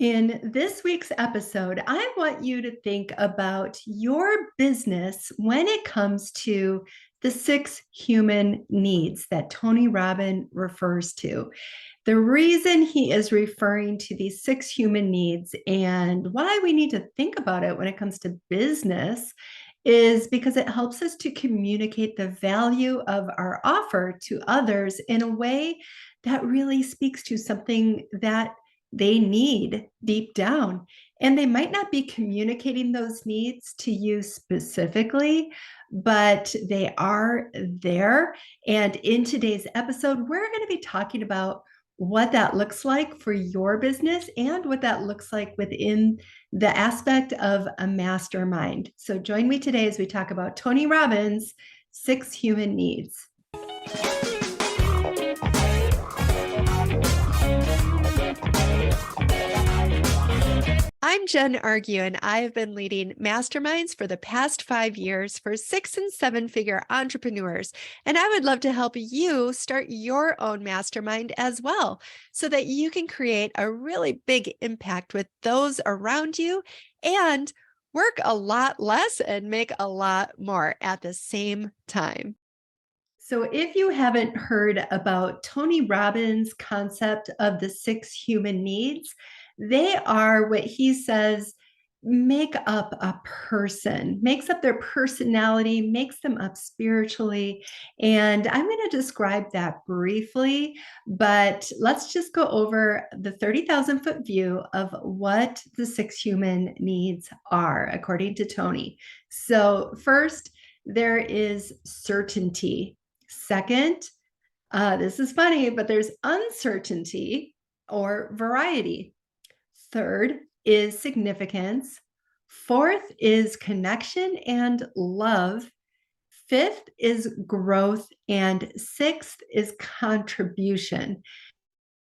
In this week's episode, I want you to think about your business when it comes to the 6 human needs that Tony Robbins refers to. The reason he is referring to these 6 human needs and why we need to think about it when it comes to business is because it helps us to communicate the value of our offer to others in a way that really speaks to something that they need deep down. And they might not be communicating those needs to you specifically, but they are there. And in today's episode, we're going to be talking about what that looks like for your business and what that looks like within the aspect of a mastermind. So join me today as we talk about Tony Robbins' 6 human needs. I'm Jen Argue, and I have been leading masterminds for the past 5 years for 6 and 7-figure entrepreneurs. And I would love to help you start your own mastermind as well, so that you can create a really big impact with those around you and work a lot less and make a lot more at the same time. So, if you haven't heard about Tony Robbins' concept of the 6 human needs, they are what he says make up a person, makes up their personality, makes them up spiritually. And I'm going to describe that briefly, but let's just go over the 30,000-foot view of what the 6 human needs are, according to Tony. So, first, there is certainty. Second, this is funny, but there's uncertainty or variety. Third is significance. Fourth is connection and love. Fifth is growth. And sixth is contribution.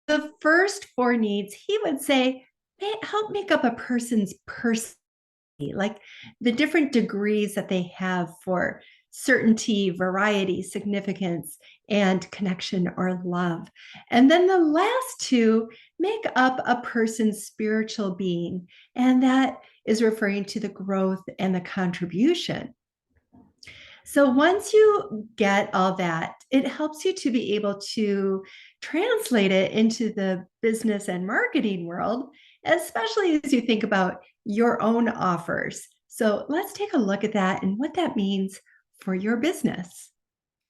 The first 4 needs, he would say, they help make up a person's personality, like the different degrees that they have for certainty, variety, significance, and connection or love. And then the last 2 make up a person's spiritual being, and that is referring to the growth and the contribution. So once you get all that, it helps you to be able to translate it into the business and marketing world, especially as you think about your own offers. So let's take a look at that and what that means for your business.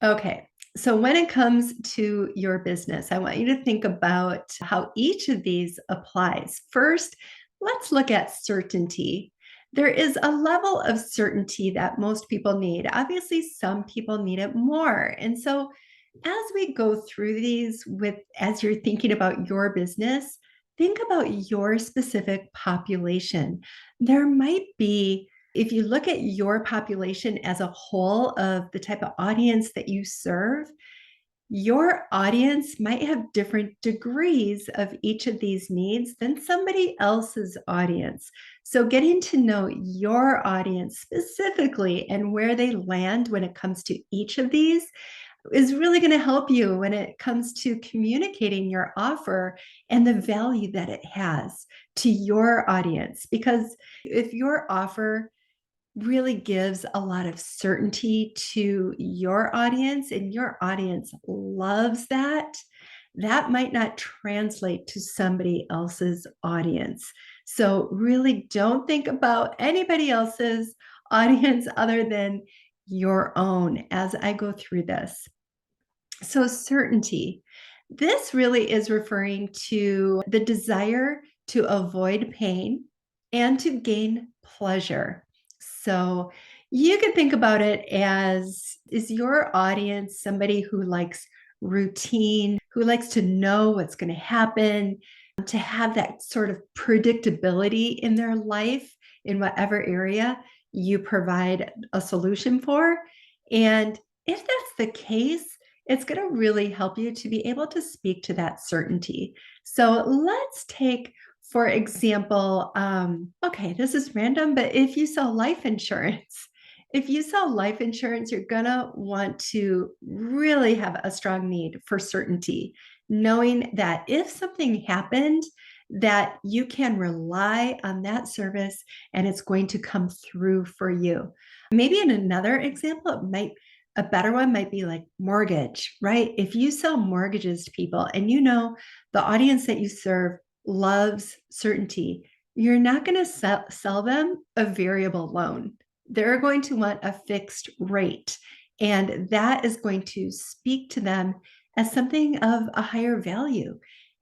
Okay, so when it comes to your business, I want you to think about how each of these applies. First, let's look at certainty. There is a level of certainty that most people need. Obviously, some people need it more. And so as we go through these as you're thinking about your business, think about your specific population. There might be, if you look at your population as a whole of the type of audience that you serve, your audience might have different degrees of each of these needs than somebody else's audience. So, getting to know your audience specifically and where they land when it comes to each of these is really going to help you when it comes to communicating your offer and the value that it has to your audience. Because if your offer really gives a lot of certainty to your audience and your audience loves that, that might not translate to somebody else's audience. So really don't think about anybody else's audience other than your own as I go through this. So certainty, this really is referring to the desire to avoid pain and to gain pleasure. So you can think about it as, is your audience somebody who likes routine, who likes to know what's going to happen, to have that sort of predictability in their life in whatever area you provide a solution for? And if that's the case, it's going to really help you to be able to speak to that certainty. So let's take, for example, okay, this is random, but if you sell life insurance, you're going to want to really have a strong need for certainty, knowing that if something happened, that you can rely on that service and it's going to come through for you. Maybe in another example, a better one might be like mortgage, right? If you sell mortgages to people and you know the audience that you serve loves certainty, you're not going to sell them a variable loan. They're going to want a fixed rate. And that is going to speak to them as something of a higher value.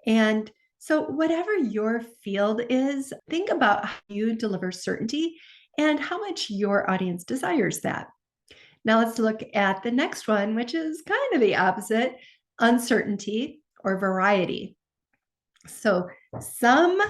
And so, whatever your field is, think about how you deliver certainty and how much your audience desires that. Now, let's look at the next one, which is kind of the opposite: uncertainty or variety. So, some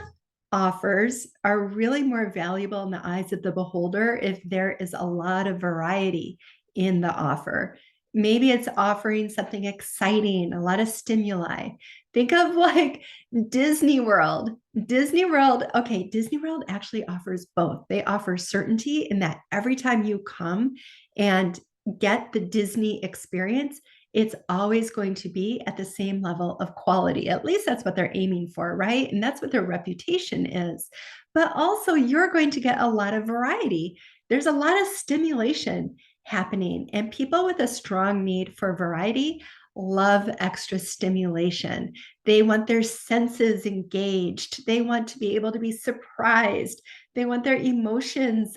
offers are really more valuable in the eyes of the beholder if there is a lot of variety in the offer. Maybe it's offering something exciting, a lot of stimuli. Think of like Disney World. Disney World, okay, Disney World actually offers both. They offer certainty in that every time you come and get the Disney experience, it's always going to be at the same level of quality. At least that's what they're aiming for, right? And that's what their reputation is. But also, you're going to get a lot of variety. There's a lot of stimulation happening, and people with a strong need for variety love extra stimulation. They want their senses engaged. They want to be able to be surprised. They want their emotions,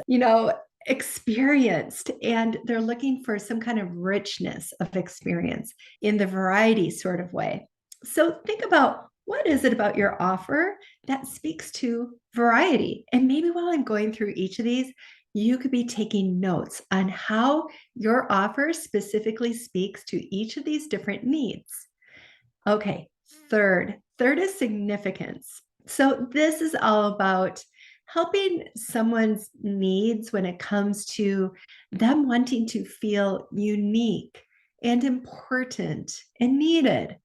experienced, and they're looking for some kind of richness of experience in the variety sort of way. So think about, what is it about your offer that speaks to variety? And maybe while I'm going through each of these, you could be taking notes on how your offer specifically speaks to each of these different needs. Okay, third is significance. So this is all about helping someone's needs when it comes to them wanting to feel unique and important and needed.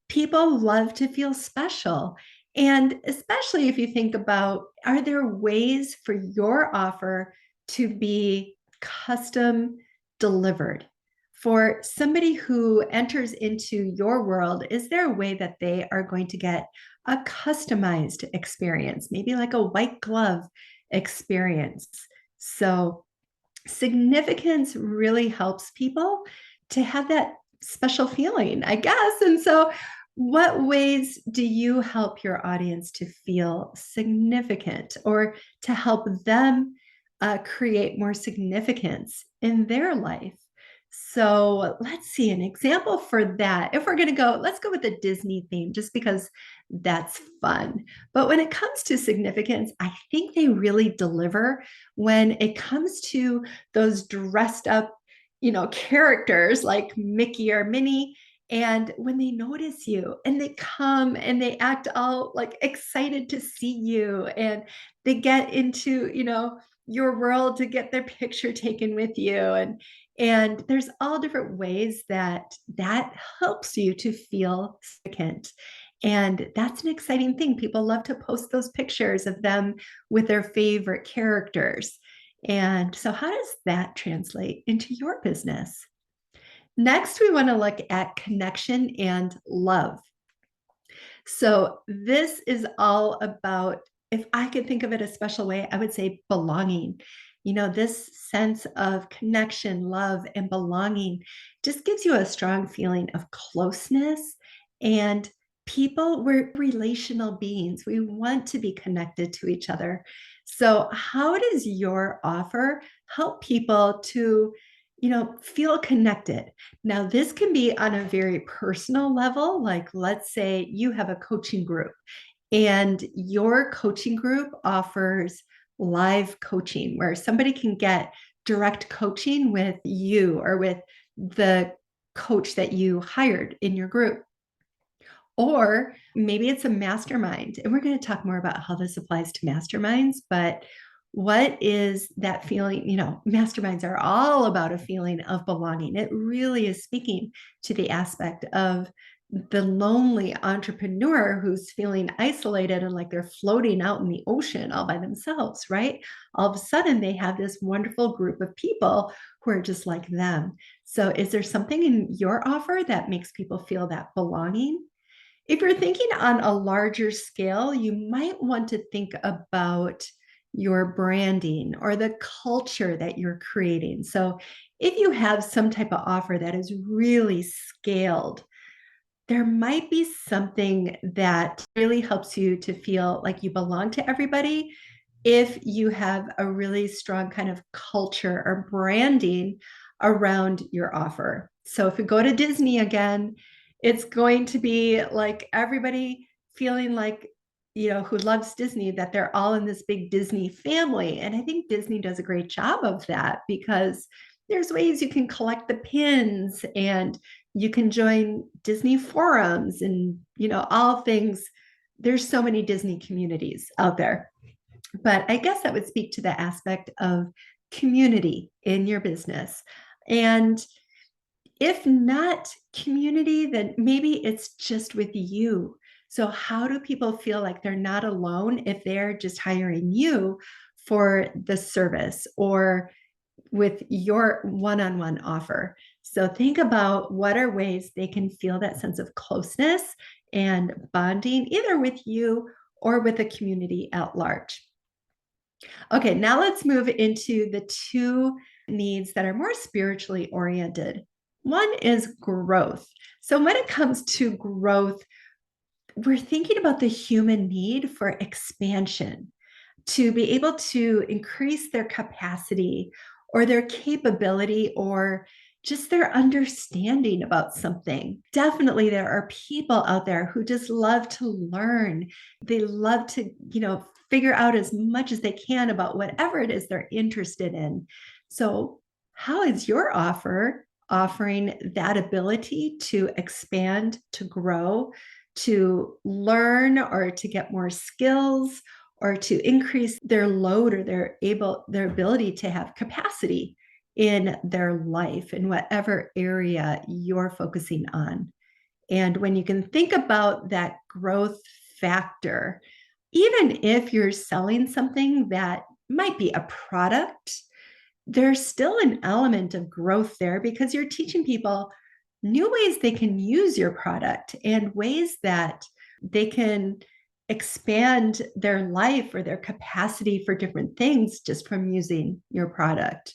People love to feel special. And especially if you think about, are there ways for your offer to be custom delivered? For somebody who enters into your world, is there a way that they are going to get a customized experience, maybe like a white glove experience? So, significance really helps people to have that special feeling, I guess. And so, what ways do you help your audience to feel significant, or to help them create more significance in their life? So let's see an example for that. If we're going to go, let's go with the Disney theme just because that's fun. But when it comes to significance, I think they really deliver when it comes to those dressed up, characters like Mickey or Minnie. And when they notice you and they come and they act all like excited to see you, and they get into, your world to get their picture taken with you. And there's all different ways that helps you to feel significant. And that's an exciting thing. People love to post those pictures of them with their favorite characters. And so, how does that translate into your business? Next, we want to look at connection and love. So, this is all about, if I could think of it a special way, I would say belonging. This sense of connection, love, and belonging just gives you a strong feeling of closeness. And we're relational beings. We want to be connected to each other. So, how does your offer help people to, feel connected? Now, this can be on a very personal level. Like, let's say you have a coaching group, and your coaching group offers live coaching where somebody can get direct coaching with you or with the coach that you hired in your group. Or maybe it's a mastermind. And we're going to talk more about how this applies to masterminds. But what is that feeling? Masterminds are all about a feeling of belonging. It really is speaking to the aspect of the lonely entrepreneur who's feeling isolated and like they're floating out in the ocean all by themselves, right? All of a sudden, they have this wonderful group of people who are just like them. So, is there something in your offer that makes people feel that belonging? If you're thinking on a larger scale, you might want to think about your branding or the culture that you're creating. So, if you have some type of offer that is really scaled, there might be something that really helps you to feel like you belong to everybody if you have a really strong kind of culture or branding around your offer. So if we go to Disney again, it's going to be like everybody feeling like, who loves Disney, that they're all in this big Disney family. And I think Disney does a great job of that because there's ways you can collect the pins and you can join Disney forums and, all things. There's so many Disney communities out there. But I guess that would speak to the aspect of community in your business. And if not community, then maybe it's just with you. So, how do people feel like they're not alone if they're just hiring you for the service or with your one-on-one offer? So, think about what are ways they can feel that sense of closeness and bonding, either with you or with the community at large. Okay, now let's move into the two needs that are more spiritually oriented. One is growth. So, when it comes to growth, we're thinking about the human need for expansion, to be able to increase their capacity or their capability or just their understanding about something. Definitely, there are people out there who just love to learn. They love to, figure out as much as they can about whatever it is they're interested in. So, how is your offer offering that ability to expand, to grow, to learn, or to get more skills? Or to increase their load or their ability to have capacity in their life in whatever area you're focusing on. And when you can think about that growth factor, even if you're selling something that might be a product, there's still an element of growth there because you're teaching people new ways they can use your product and ways that they can expand their life or their capacity for different things just from using your product.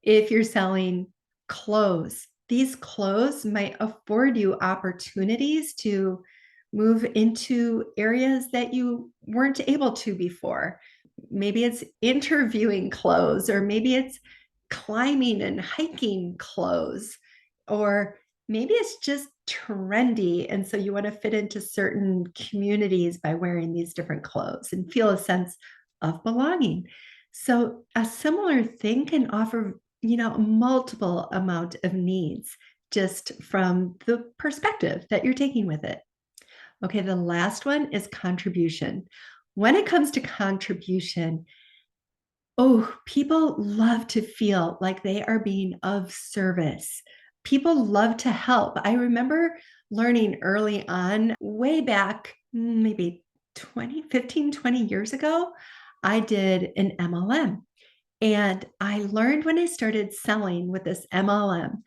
If you're selling clothes, these clothes might afford you opportunities to move into areas that you weren't able to before. Maybe it's interviewing clothes, or maybe it's climbing and hiking clothes, or maybe it's just trendy. And so you want to fit into certain communities by wearing these different clothes and feel a sense of belonging. So a similar thing can offer, multiple amount of needs just from the perspective that you're taking with it. Okay, the last one is contribution. When it comes to contribution, people love to feel like they are being of service. People love to help. I remember learning early on, way back, maybe 20 years ago, I did an MLM. And I learned when I started selling with this MLM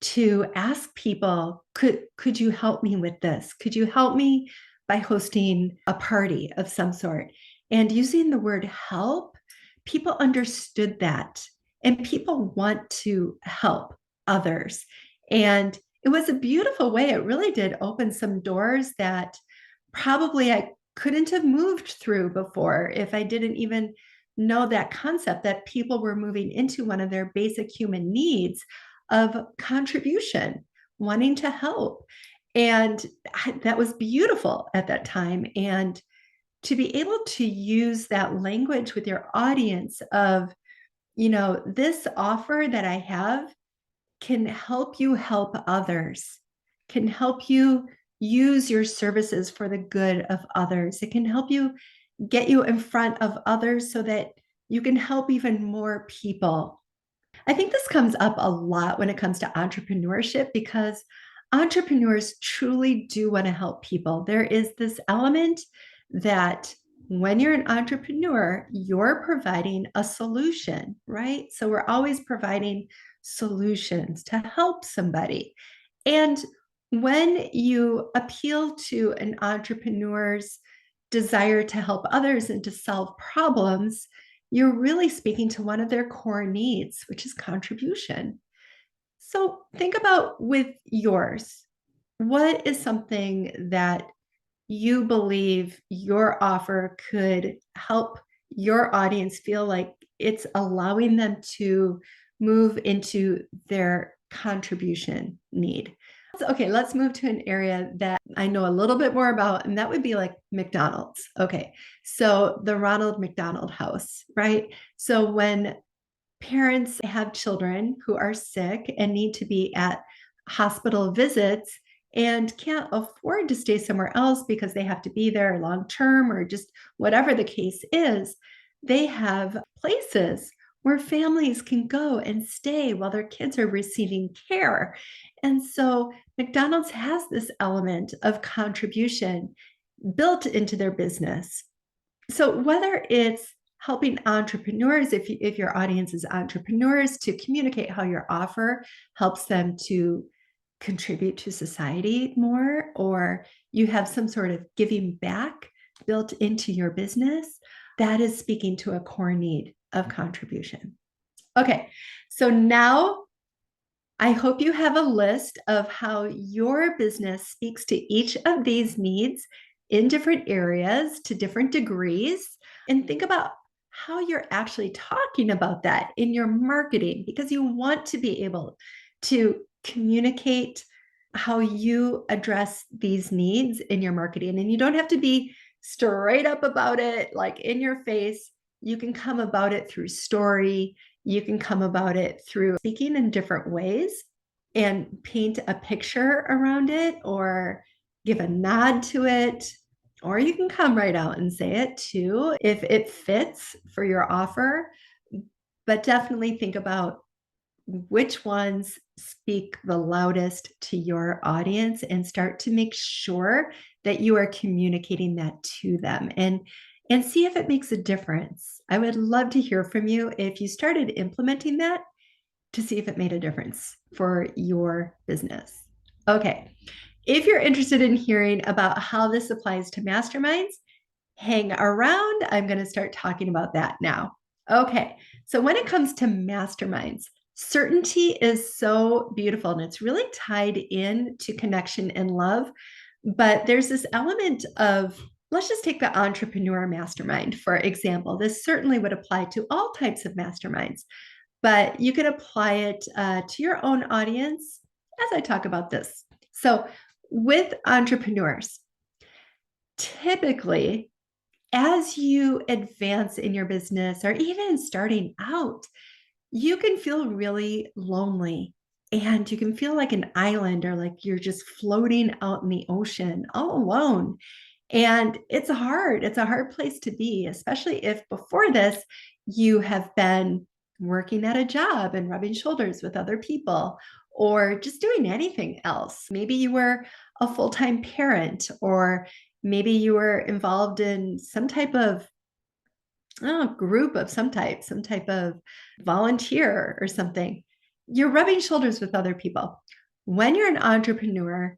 to ask people, could you help me with this? Could you help me by hosting a party of some sort? And using the word help, people understood that. And people want to help others. And it was a beautiful way. It really did open some doors that probably I couldn't have moved through before if I didn't even know that concept that people were moving into one of their basic human needs of contribution, wanting to help. And that was beautiful at that time. And to be able to use that language with your audience of, this offer that I have can help you help others, can help you use your services for the good of others. It can help you get you in front of others so that you can help even more people. I think this comes up a lot when it comes to entrepreneurship because entrepreneurs truly do want to help people. There is this element that when you're an entrepreneur, you're providing a solution, right? So we're always providing solutions to help somebody. And When you appeal to an entrepreneur's desire to help others and to solve problems, you're really speaking to one of their core needs, which is contribution. So think about with yours. What is something that you believe your offer could help your audience feel like it's allowing them to move into their contribution need? Okay, let's move to an area that I know a little bit more about, and that would be like McDonald's. Okay, so the Ronald McDonald House, right? So when parents have children who are sick and need to be at hospital visits and can't afford to stay somewhere else because they have to be there long term or just whatever the case is, they have places where families can go and stay while their kids are receiving care. And so McDonald's has this element of contribution built into their business. So whether it's helping entrepreneurs, if your audience is entrepreneurs, to communicate how your offer helps them to contribute to society more, or you have some sort of giving back built into your business, that is speaking to a core need of contribution. Okay, so now I hope you have a list of how your business speaks to each of these needs in different areas to different degrees. And think about how you're actually talking about that in your marketing, because you want to be able to communicate how you address these needs in your marketing. And you don't have to be straight up about it, like in your face. You can come about it through story. You can come about it through speaking in different ways and paint a picture around it or give a nod to it. Or you can come right out and say it too if it fits for your offer. But definitely think about which ones speak the loudest to your audience and start to make sure that you are communicating that to them and see if it makes a difference. I would love to hear from you if you started implementing that to see if it made a difference for your business. Okay. If you're interested in hearing about how this applies to masterminds, hang around. I'm going to start talking about that now. Okay. So when it comes to masterminds, certainty is so beautiful and it's really tied in to connection and love. But there's this element of, let's just take the entrepreneur mastermind, for example. This certainly would apply to all types of masterminds, but you could apply it to your own audience as I talk about this. So with entrepreneurs, typically, as you advance in your business or even starting out, you can feel really lonely and you can feel like an island or like you're just floating out in the ocean all alone. And it's hard. It's a hard place to be, especially if before this you have been working at a job and rubbing shoulders with other people or just doing anything else. Maybe you were a full-time parent, or maybe you were involved in some type of group of some type of volunteer or something. You're rubbing shoulders with other people. When you're an entrepreneur,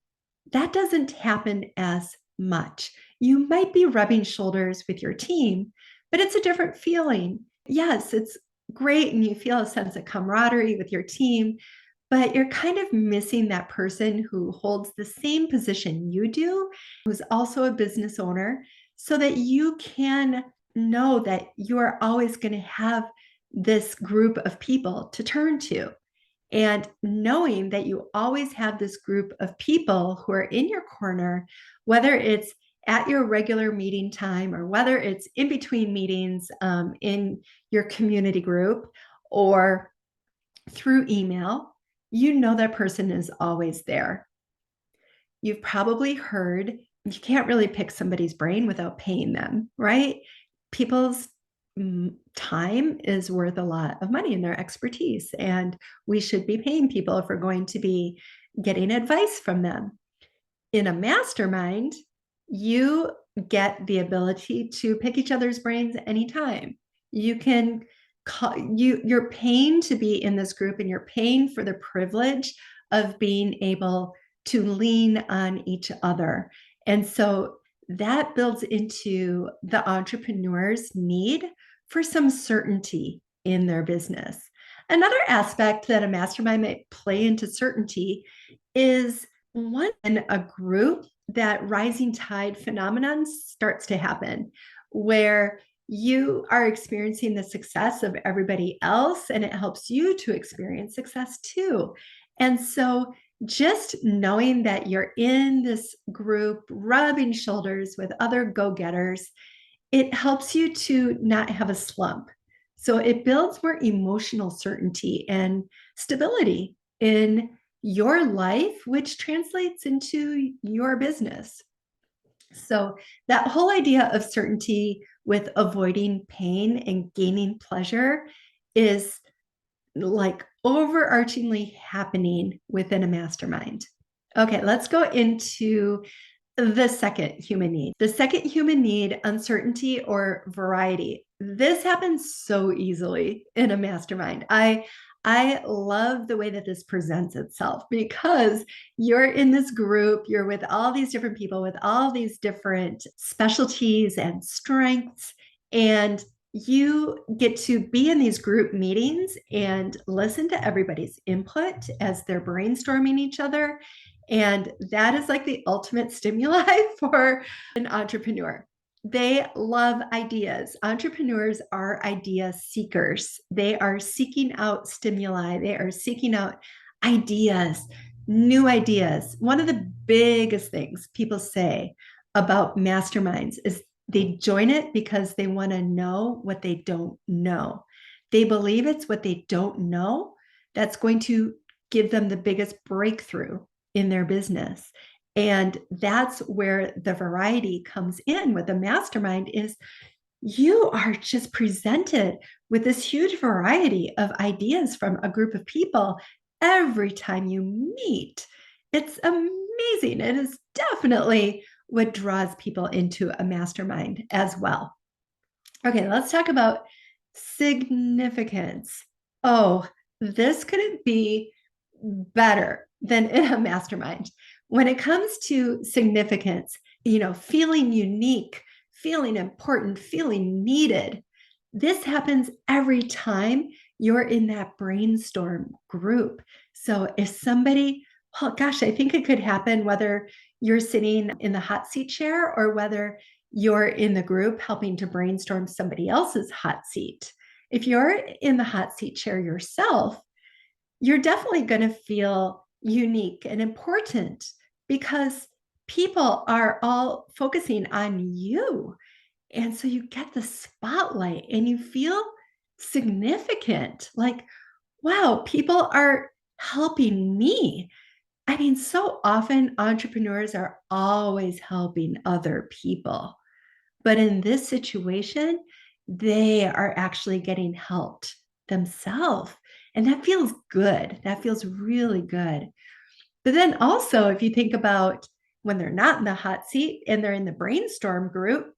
that doesn't happen as much. You might be rubbing shoulders with your team, but it's a different feeling. Yes, it's great and you feel a sense of camaraderie with your team, but you're kind of missing that person who holds the same position you do, who's also a business owner, so that you can know that you are always going to have this group of people to turn to. And knowing that you always have this group of people who are in your corner, whether it's at your regular meeting time or whether it's in between meetings in your community group or through email, you know that person is always there. You've probably heard you can't really pick somebody's brain without paying them, right? People's time is worth a lot of money in their expertise, and we should be paying people if we're going to be getting advice from them. In a mastermind, you get the ability to pick each other's brains anytime. You can you're paying to be in this group and you're paying for the privilege of being able to lean on each other. And so that builds into the entrepreneur's need for some certainty in their business. Another aspect that a mastermind might play into certainty is one in a group that rising tide phenomenon starts to happen where you are experiencing the success of everybody else and it helps you to experience success too. And so just knowing that you're in this group, rubbing shoulders with other go-getters, it helps you to not have a slump. So it builds more emotional certainty and stability in your life, which translates into your business. So that whole idea of certainty with avoiding pain and gaining pleasure is like overarchingly happening within a mastermind. Okay, let's go into the second human need. The second human need, uncertainty or variety. This happens so easily in a mastermind. I love the way that this presents itself because you're in this group, you're with all these different people with all these different specialties and strengths, and you get to be in these group meetings and listen to everybody's input as they're brainstorming each other. And that is like the ultimate stimuli for an entrepreneur. They love ideas. Entrepreneurs are idea seekers. They are seeking out stimuli. They are seeking out ideas, new ideas. One of the biggest things people say about masterminds is they join it because they want to know what they don't know. They believe it's what they don't know that's going to give them the biggest breakthrough in their business. And that's where the variety comes in with a mastermind is you are just presented with this huge variety of ideas from a group of people every time you meet. It's amazing. It is definitely what draws people into a mastermind as well. Okay, let's talk about significance. Oh, this couldn't be better than in a mastermind. When it comes to significance, feeling unique, feeling important, feeling needed, this happens every time you're in that brainstorm group. So if somebody, oh gosh, I think it could happen whether you're sitting in the hot seat chair or whether you're in the group helping to brainstorm somebody else's hot seat. If you're in the hot seat chair yourself, you're definitely going to feel unique and important because people are all focusing on you. And so you get the spotlight and you feel significant. Like, wow, people are helping me. I mean, so often entrepreneurs are always helping other people. But in this situation, they are actually getting helped themselves. And that feels good. That feels really good. But then also, if you think about when they're not in the hot seat and they're in the brainstorm group,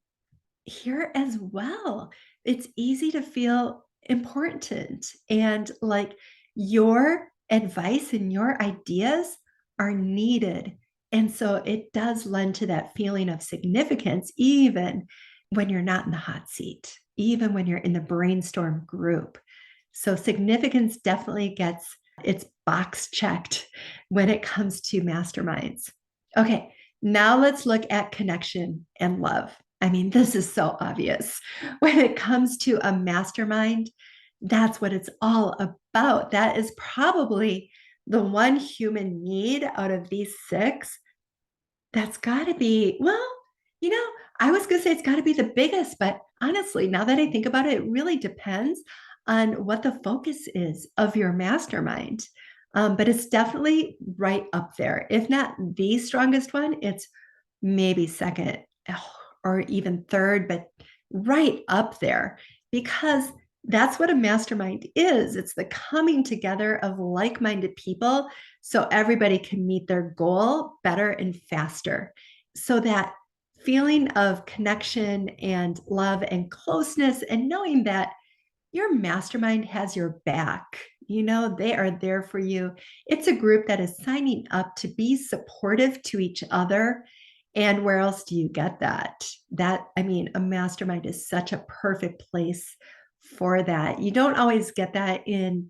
here as well, it's easy to feel important and like your advice and your ideas are needed. And so it does lend to that feeling of significance, even when you're not in the hot seat, even when you're in the brainstorm group. So significance definitely gets its box checked when it comes to masterminds. Okay, now let's look at connection and love. I mean, this is so obvious. When it comes to a mastermind, that's what it's all about. That is probably the one human need out of these six that's got to be, well, you know, I was going to say it's got to be the biggest, but honestly, now that I think about it, it really depends on what the focus is of your mastermind. But it's definitely right up there. If not the strongest one, it's maybe second or even third, but right up there because that's what a mastermind is. It's the coming together of like-minded people so everybody can meet their goal better and faster. So that feeling of connection and love and closeness and knowing that your mastermind has your back. They are there for you. It's a group that is signing up to be supportive to each other. And where else do you get that? A mastermind is such a perfect place for that. You don't always get that in,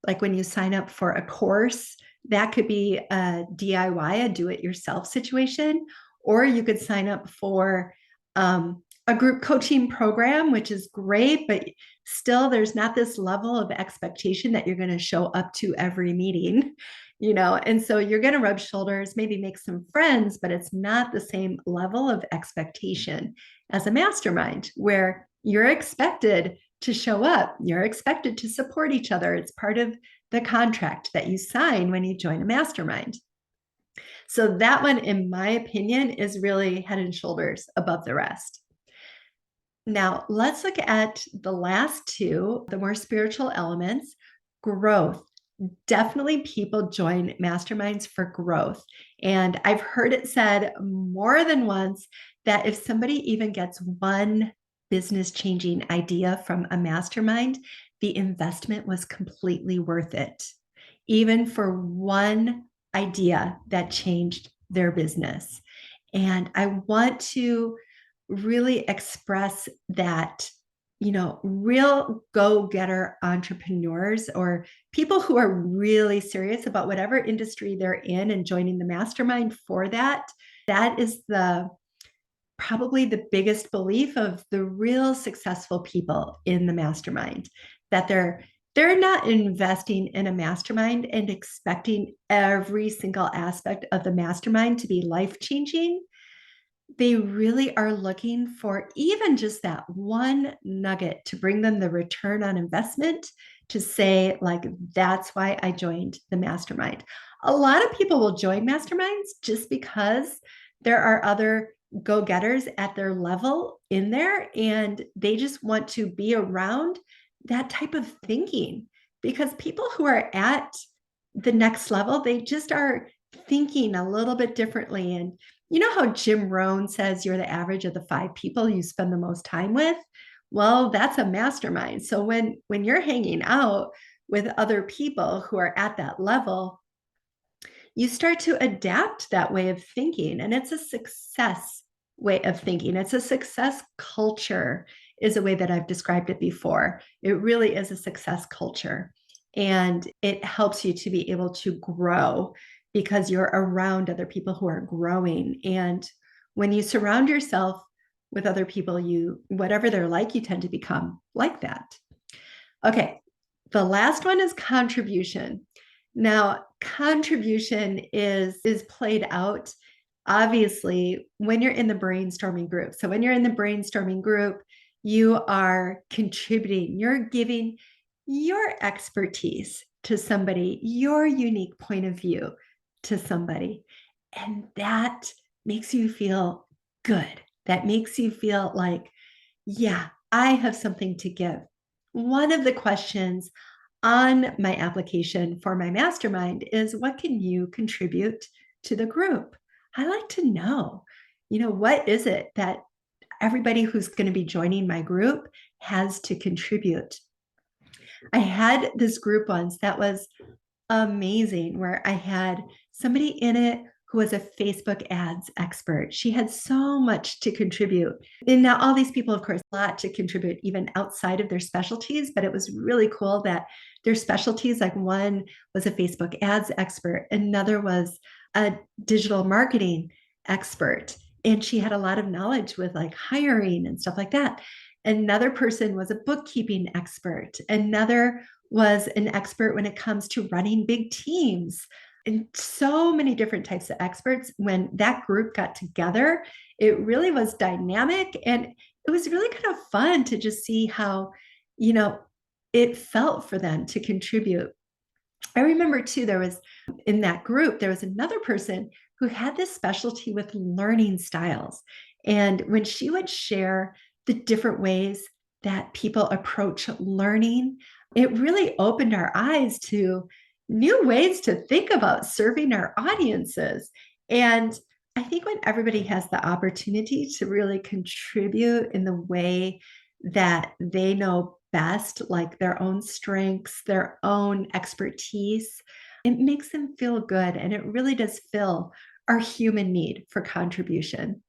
like, when you sign up for a course. That could be a DIY, a do it yourself situation, or you could sign up for a group coaching program, which is great, but still there's not this level of expectation that you're going to show up to every meeting, and so you're going to rub shoulders, maybe make some friends, but it's not the same level of expectation as a mastermind where you're expected to show up, you're expected to support each other. It's part of the contract that you sign when you join a mastermind. So that one, in my opinion, is really head and shoulders above the rest. Now, let's look at the last two, the more spiritual elements. Growth. Definitely people join masterminds for growth. And I've heard it said more than once that if somebody even gets one business changing idea from a mastermind, the investment was completely worth it, even for one idea that changed their business. And I want to really express that, real go-getter entrepreneurs or people who are really serious about whatever industry they're in and joining the mastermind for that is probably the biggest belief of the real successful people in the mastermind, that they're not investing in a mastermind and expecting every single aspect of the mastermind to be life-changing. They really are looking for even just that one nugget to bring them the return on investment, to say, like, that's why I joined the mastermind. A lot of people will join masterminds just because there are other go-getters at their level in there, and they just want to be around that type of thinking, because people who are at the next level, they just are thinking a little bit differently. And you know how Jim Rohn says you're the average of the 5 people you spend the most time with? Well, that's a mastermind. So when you're hanging out with other people who are at that level, you start to adapt that way of thinking. And it's a success way of thinking. It's a success culture, is a way that I've described it before. It really is a success culture. And it helps you to be able to grow because you're around other people who are growing. And when you surround yourself with other people, whatever they're like, you tend to become like that. Okay, the last one is contribution. Now, contribution is played out obviously when you're in the brainstorming group. So when you're in the brainstorming group, you are contributing, you're giving your expertise to somebody, your unique point of view to somebody. And that makes you feel good. That makes you feel like, yeah, I have something to give. One of the questions on my application for my mastermind is, what can you contribute to the group? I like to know, what is it that everybody who's going to be joining my group has to contribute? I had this group once that was amazing, where I had somebody in it who was a Facebook ads expert. She had so much to contribute. And now all these people, of course, a lot to contribute even outside of their specialties, but it was really cool that their specialties, like one was a Facebook ads expert, another was a digital marketing expert. And she had a lot of knowledge with like hiring and stuff like that. Another person was a bookkeeping expert. Another was an expert when it comes to running big teams, and so many different types of experts. When that group got together, it really was dynamic, and it was really kind of fun to just see how, it felt for them to contribute. I remember too, in that group, there was another person who had this specialty with learning styles. And when she would share the different ways that people approach learning, it really opened our eyes to new ways to think about serving our audiences. And I think when everybody has the opportunity to really contribute in the way that they know best, like their own strengths, their own expertise, it makes them feel good. And it really does fill our human need for contribution.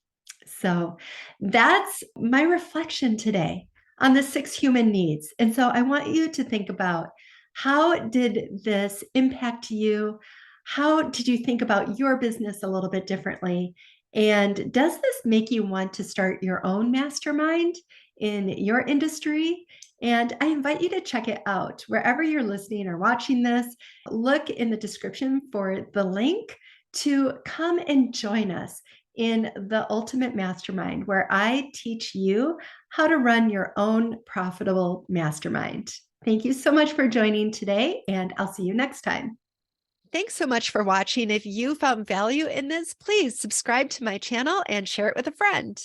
So that's my reflection today on the 6 human needs. And so I want you to think about, how did this impact you? How did you think about your business a little bit differently? And does this make you want to start your own mastermind in your industry? And I invite you to check it out wherever you're listening or watching this. Look in the description for the link to come and join us in the Ultimate Mastermind, where I teach you how to run your own profitable mastermind. Thank you so much for joining today, and I'll see you next time. Thanks so much for watching. If you found value in this, please subscribe to my channel and share it with a friend.